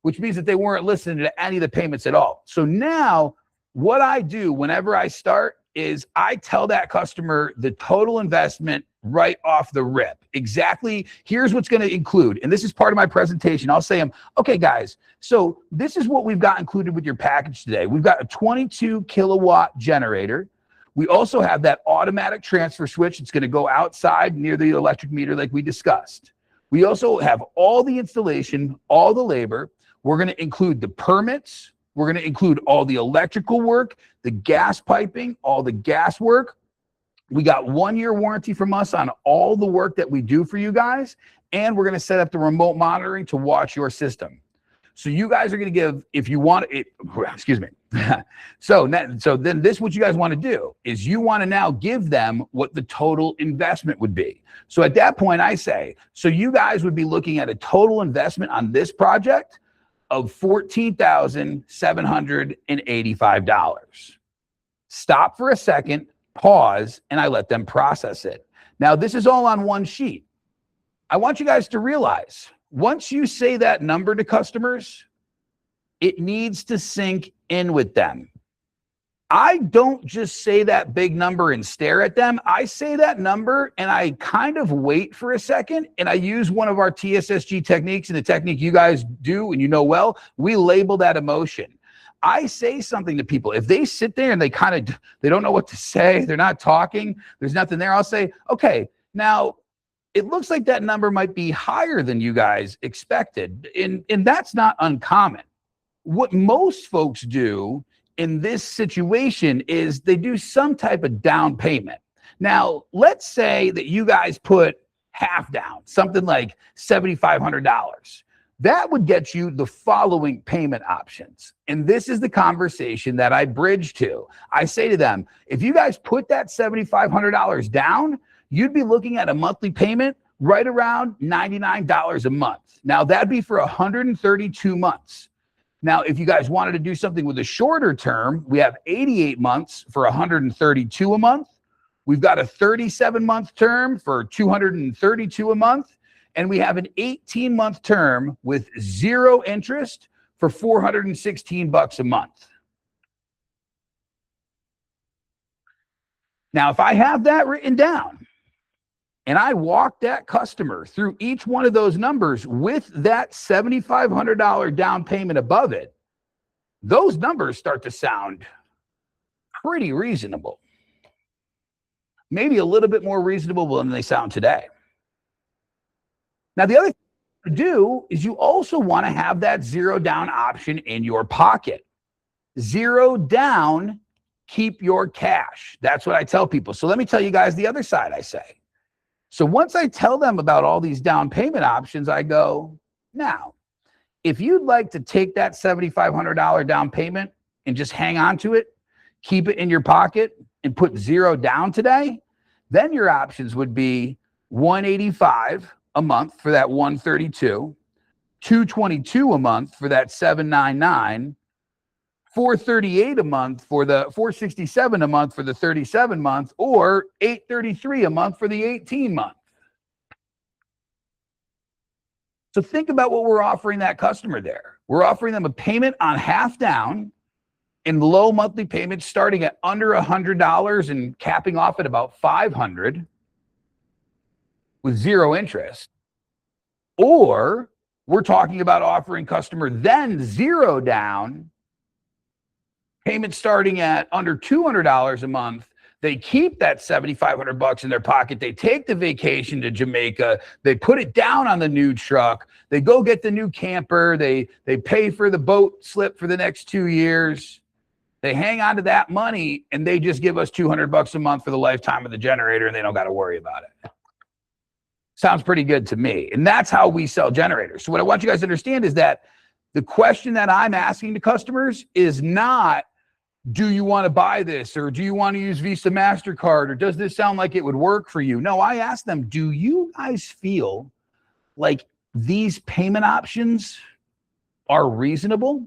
Which means that they weren't listening to any of the payments at all. So now what I do whenever I start is I tell that customer the total investment right off the rip. Exactly. Here's what's going to include. And this is part of my presentation. I'll say, okay, guys, so this is what we've got included with your package today. We've got a 22 kilowatt generator. We also have that automatic transfer switch. It's going to go outside near the electric meter like we discussed. We also have all the installation, all the labor. We're going to include the permits. We're going to include all the electrical work, the gas piping, all the gas work. We got 1-year warranty from us on all the work that we do for you guys. And we're going to set up the remote monitoring to watch your system. So you guys are going to give, if you want it, excuse me. So then this, what you guys want to do is you want to now give them what the total investment would be. So at that point I say, so you guys would be looking at a total investment on this project of $14,785. Stop for a second, pause, and I let them process it. Now, this is all on one sheet. I want you guys to realize, once you say that number to customers, it needs to sink in with them. I don't just say that big number and stare at them. I say that number and I kind of wait for a second, and I use one of our TSSG techniques, and the technique you guys do and you know well. We label that emotion. I say something to people. If they sit there and they don't know what to say, they're not talking, there's nothing there, I'll say, okay, now it looks like that number might be higher than you guys expected. And that's not uncommon. What most folks do in this situation is they do some type of down payment. Now, let's say that you guys put half down, something like $7,500. That would get you the following payment options. And this is the conversation that I bridge to. I say to them, if you guys put that $7,500 down, you'd be looking at a monthly payment right around $99 a month. Now, that'd be for 132 months. Now, if you guys wanted to do something with a shorter term, we have 88 months for 132 a month. We've got a 37-month term for 232 a month. And we have an 18-month term with 0 interest for $416 a month. Now, if I have that written down and I walk that customer through each one of those numbers with that $7,500 down payment above it, those numbers start to sound pretty reasonable. Maybe a little bit more reasonable than they sound today. Now, the other thing to do is you also want to have that 0 down option in your pocket. 0 down, keep your cash. That's what I tell people. So let me tell you guys the other side I say. So once I tell them about all these down payment options, I go, now, if you'd like to take that $7,500 down payment and just hang on to it, keep it in your pocket and put 0 down today, then your options would be $185 a month for that 132, $222 a month for that 799, $438 a month for the $467 a month for the 37 month, or $833 a month for the 18 month. So think about what we're offering that customer there. We're offering them a payment on half down and low monthly payments starting at under $100 and capping off at about $500 with 0 interest. Or we're talking about offering customer then 0 down, payment starting at under $200 a month. They keep that $7,500 in their pocket. They take the vacation to Jamaica. They put it down on the new truck. They go get the new camper. They pay for the boat slip for the next 2 years. They hang on to that money and they just give us $200 a month for the lifetime of the generator and they don't got to worry about it. Sounds pretty good to me. And that's how we sell generators. So what I want you guys to understand is that the question that I'm asking to customers is not, do you want to buy this? Or do you want to use Visa, MasterCard? Or does this sound like it would work for you? No, I ask them, do you guys feel like these payment options are reasonable?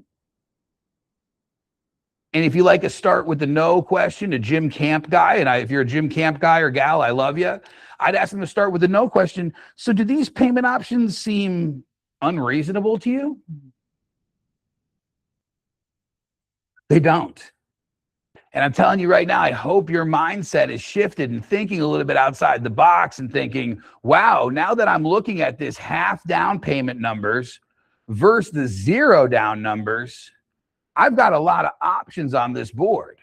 And if you like to start with the no question, a Jim Camp guy, and if you're a Jim Camp guy or gal, I love you. I'd ask them to start with the no question. So do these payment options seem unreasonable to you? They don't. And I'm telling you right now, I hope your mindset is shifted and thinking a little bit outside the box and thinking, wow, now that I'm looking at this half down payment numbers versus the 0 down numbers, I've got a lot of options on this board.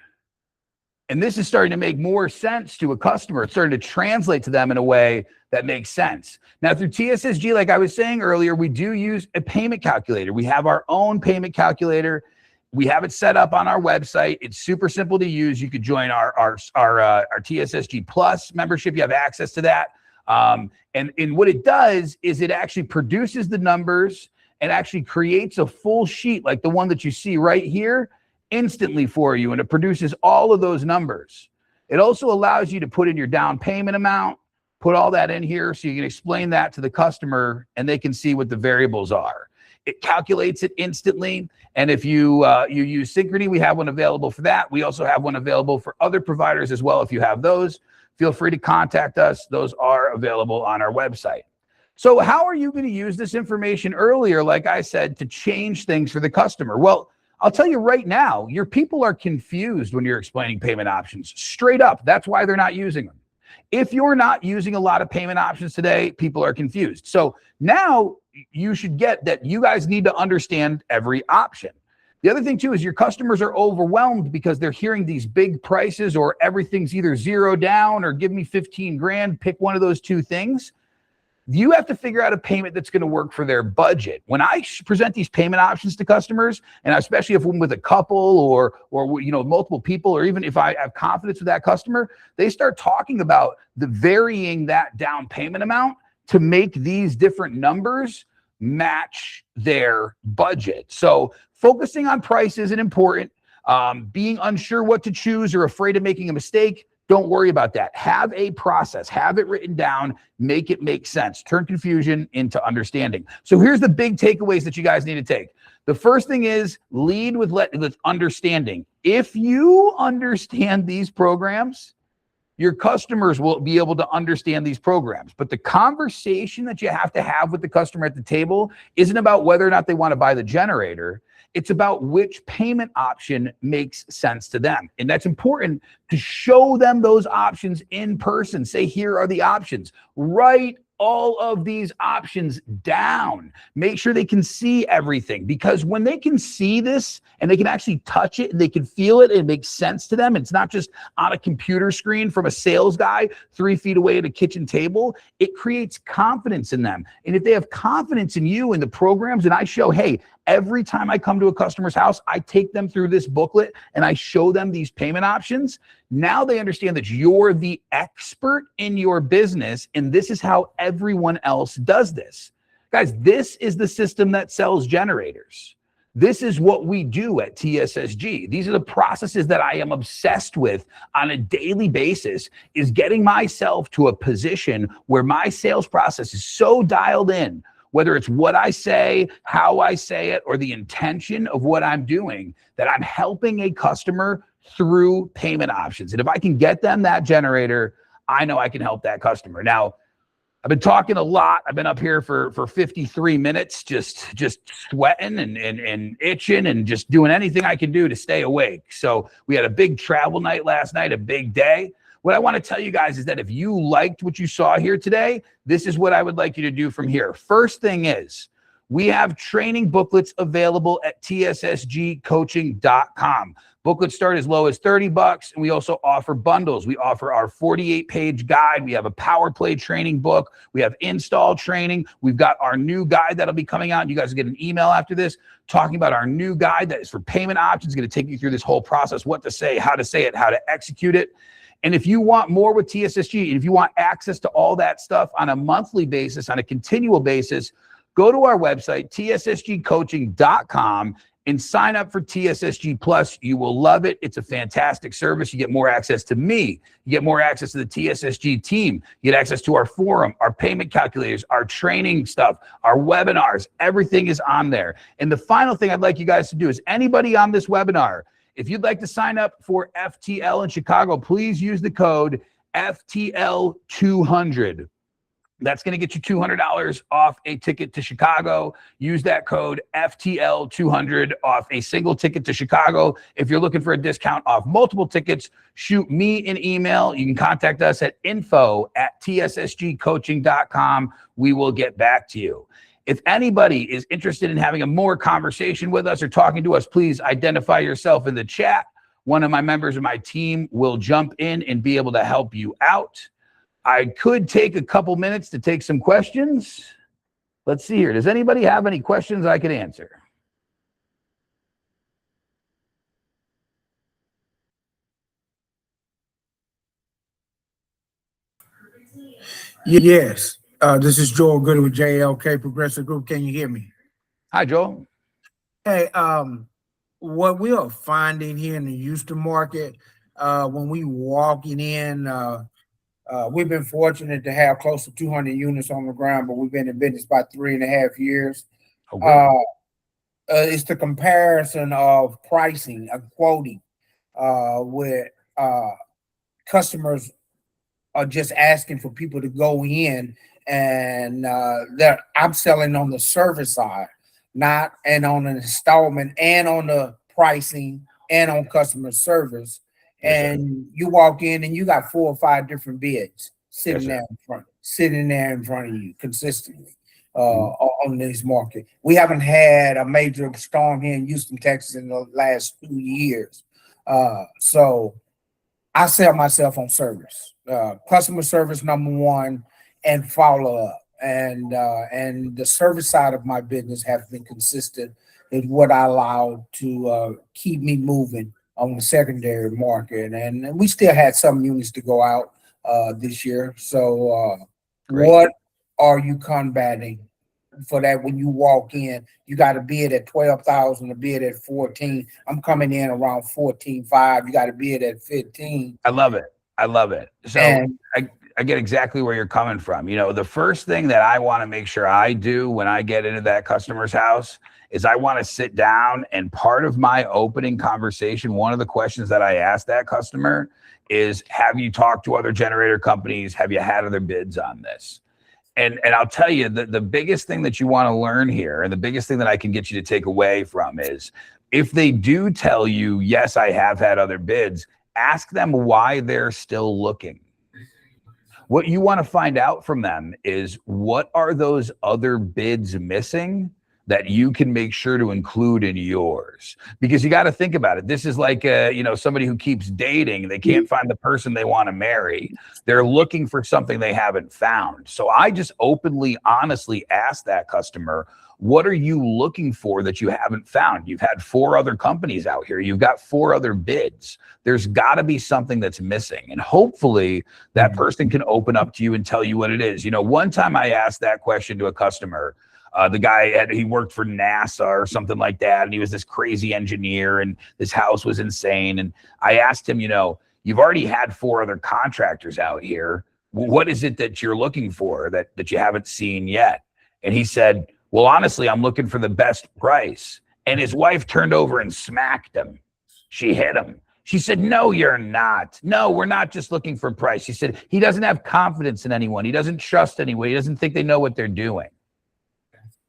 And this is starting to make more sense to a customer. It's starting to translate to them in a way that makes sense. Now, through TSSG, like I was saying earlier, we do use a payment calculator. We have our own payment calculator. We have it set up on our website. It's super simple to use. You could join our TSSG Plus membership. You have access to that. And what it does is it actually produces the numbers and actually creates a full sheet like the one that you see right here instantly for you. And it produces all of those numbers. It also allows you to put in your down payment amount, put all that in here so you can explain that to the customer and they can see what the variables are. It calculates it instantly. And if you use Synchrony, we have one available for that. We also have one available for other providers as well. If you have those, feel free to contact us. Those are available on our website. So how are you going to use this information earlier, like I said, to change things for the customer? Well, I'll tell you right now, your people are confused when you're explaining payment options. Straight up, that's why they're not using them. If you're not using a lot of payment options today, people are confused. So now you should get that you guys need to understand every option. The other thing too is your customers are overwhelmed because they're hearing these big prices or everything's either zero down or give me 15 grand, pick one of those two things. You have to figure out a payment that's going to work for their budget. When I present these payment options to customers, and especially if I'm with a couple or multiple people, or even if I have confidence with that customer, they start talking about the varying that down payment amount to make these different numbers match their budget. So focusing on price isn't important. Being unsure what to choose or afraid of making a mistake, don't worry about that. Have a process, have it written down, make it make sense. Turn confusion into understanding. So here's the big takeaways that you guys need to take. The first thing is lead with understanding. If you understand these programs, your customers will be able to understand these programs. But the conversation that you have to have with the customer at the table isn't about whether or not they want to buy the generator. It's about which payment option makes sense to them. And that's important to show them those options in person. Say, here are the options. Write all of these options down. Make sure they can see everything, because when they can see this and they can actually touch it and they can feel it, it makes sense to them. It's not just on a computer screen from a sales guy 3 feet away at a kitchen table. It creates confidence in them. And if they have confidence in you and the programs, and I show, hey, every time I come to a customer's house, I take them through this booklet and I show them these payment options. Now they understand that you're the expert in your business, and this is how everyone else does this. Guys, this is the system that sells generators. This is what we do at TSSG. These are the processes that I am obsessed with on a daily basis, is getting myself to a position where my sales process is so dialed in, whether it's what I say, how I say it, or the intention of what I'm doing, that I'm helping a customer through payment options. And if I can get them that generator, I know I can help that customer. Now, I've been talking a lot. I've been up here for 53 minutes, just sweating and itching and just doing anything I can do to stay awake. So we had a big travel night last night, a big day. What I want to tell you guys is that if you liked what you saw here today, this is what I would like you to do from here. First thing is, we have training booklets available at TSSGcoaching.com. Booklets start as low as $30, and we also offer bundles. We offer our 48-page guide. We have a power play training book. We have install training. We've got our new guide that'll be coming out. You guys will get an email after this talking about our new guide that is for payment options. It's going to take you through this whole process, what to say, how to say it, how to execute it. And if you want more with TSSG, and if you want access to all that stuff on a monthly basis, on a continual basis, go to our website, TSSGcoaching.com, and sign up for TSSG Plus. You will love it. It's a fantastic service. You get more access to me. You get more access to the TSSG team. You get access to our forum, our payment calculators, our training stuff, our webinars. Everything is on there. And the final thing I'd like you guys to do is, anybody on this webinar, if you'd like to sign up for FTL in Chicago, please use the code FTL200. That's going to get you $200 off a ticket to Chicago. Use that code FTL200 off a single ticket to Chicago. If you're looking for a discount off multiple tickets, shoot me an email. You can contact us at info@tssgcoaching.com. We will get back to you. If anybody is interested in having a more conversation with us or talking to us, please identify yourself in the chat. One of my members of my team will jump in and be able to help you out. I could take a couple minutes to take some questions. Let's see here. Does anybody have any questions I could answer? Yes. This is Joel Good with JLK Progressive Group. Can you hear me? Hi, Joel. Hey, what we are finding here in the Houston market, when we walking in, we've been fortunate to have close to 200 units on the ground, but we've been in business about 3.5 years. Okay. It's the comparison of pricing, of quoting, where customers are just asking for people to go in, and I'm selling on the service side, not and on an installment and on the pricing and on customer service. And you walk in and you got 4 or 5 different bids sitting there in front of you consistently. on this market. We haven't had a major storm here in Houston, Texas in the last 2 years. So I sell myself on service, customer service number one, and follow up. And the service side of my business has been consistent is what I allowed to keep me moving on the secondary market. And we still had some units to go out this year. So what are you combating for that? When you walk in, you got to bid at 12,000, a bid at 14. I'm coming in around 14.5. You got to bid at 15. I love it. I love it. So And I get exactly where you're coming from. You know, the first thing that I want to make sure I do when I get into that customer's house is I want to sit down, and part of my opening conversation, one of the questions that I ask that customer is, have you talked to other generator companies? Have you had other bids on this? And I'll tell you that the biggest thing that you want to learn here, and the biggest thing that I can get you to take away from, is if they do tell you, yes, I have had other bids, ask them why they're still looking. What you want to find out from them is, what are those other bids missing that you can make sure to include in yours? Because you got to think about it. This is like, somebody who keeps dating. They can't find the person they want to marry. They're looking for something they haven't found. So I just openly, honestly ask that customer, what are you looking for that you haven't found? You've had 4 other companies out here. You've got 4 other bids. There's got to be something that's missing. And hopefully that person can open up to you and tell you what it is. You know, one time I asked that question to a customer. The guy he worked for NASA or something like that, and he was this crazy engineer, and this house was insane. And I asked him, you've already had 4 other contractors out here. What is it that you're looking for that you haven't seen yet? And he said, well, honestly, I'm looking for the best price. And his wife turned over and smacked him. She hit him. She said, no, you're not. No, we're not just looking for price. She said, he doesn't have confidence in anyone. He doesn't trust anyone. He doesn't think they know what they're doing.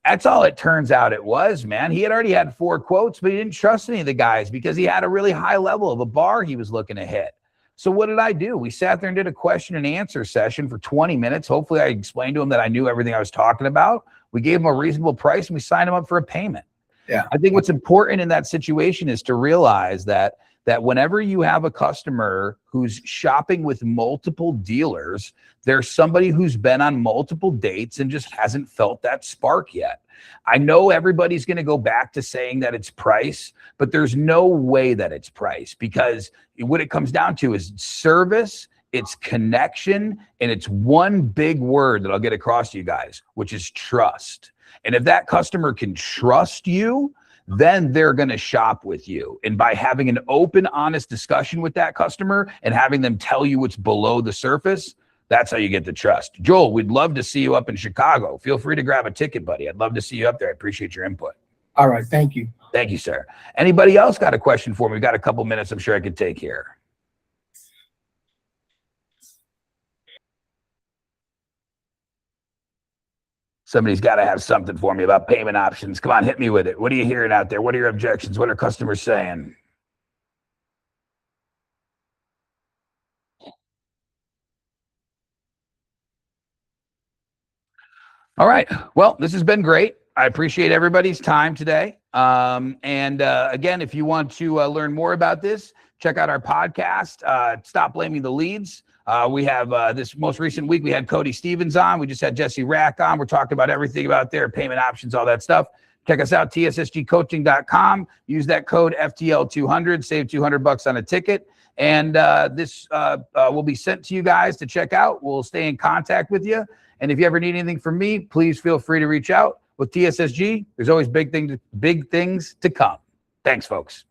That's all it turns out it was, man. He had already had 4 quotes, but he didn't trust any of the guys because he had a really high level of a bar he was looking to hit. So what did I do? We sat there and did a question and answer session for 20 minutes. Hopefully I explained to him that I knew everything I was talking about. We gave him a reasonable price and we signed him up for a payment. Yeah. I think what's important in that situation is to realize that whenever you have a customer who's shopping with multiple dealers, there's somebody who's been on multiple dates and just hasn't felt that spark yet. I know everybody's going to go back to saying that it's price, but there's no way that it's price, because what it comes down to is service, it's connection, and it's one big word that I'll get across to you guys, which is trust. And if that customer can trust you, then they're going to shop with you. And by having an open, honest discussion with that customer and having them tell you what's below the surface, that's how you get the trust. Joel, we'd love to see you up in Chicago. Feel free to grab a ticket, buddy. I'd love to see you up there. I appreciate your input. all right, thank you. Thank you, sir. Anybody else got a question for me? We've got a couple minutes I'm sure I could take here. Somebody's got to have something for me about payment options. Come on, hit me with it. What are you hearing out there? What are your objections? What are customers saying? All right. Well, this has been great. I appreciate everybody's time today. Again, if you want to learn more about this, check out our podcast, Stop Blaming the Leads. We have this most recent week, we had Cody Stevens on. We just had Jesse Rack on. We're talking about everything about their payment options, all that stuff. Check us out, TSSGcoaching.com. Use that code FTL200, save $200 on a ticket. And this will be sent to you guys to check out. We'll stay in contact with you. And if you ever need anything from me, please feel free to reach out. With TSSG, there's always big things to come. Thanks, folks.